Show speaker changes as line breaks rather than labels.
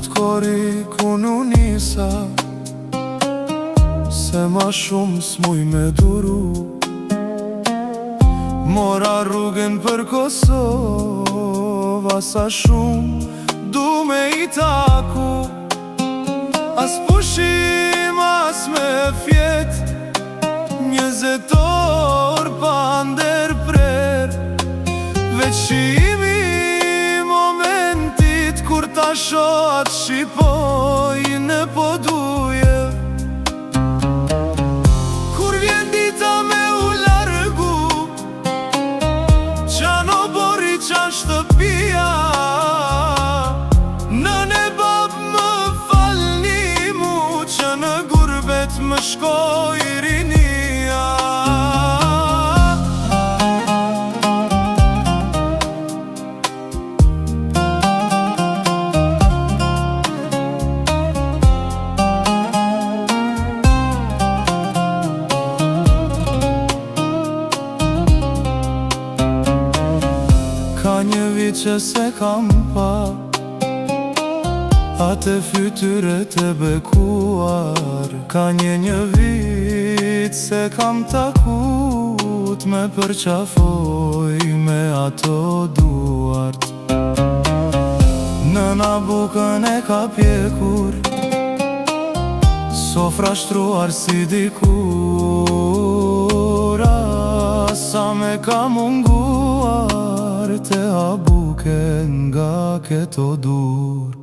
Sot kori ku nu nisa, se ma shumë s'muj me duru. Mora rrugën për Kosova, sa shumë du me i taku. As pushim, as me fjet, 20 orë pa ndërprer. Veç shimi momentit kur ta shohat shqipoj në poduje. Kur vjen dita me u largu, qano bori qan shtëpia. Nëne bab më falni mu, që në gurbet më shkoj rinia. Ka një vit që se kam pa atë fytyret e bekuar. Ka një vit se kam takut me përqafoj me ato duart. Nëna bukën e ka pjekur, sofra shtruar si dikur. Sa me ka munguar te ha buke nga keto dur.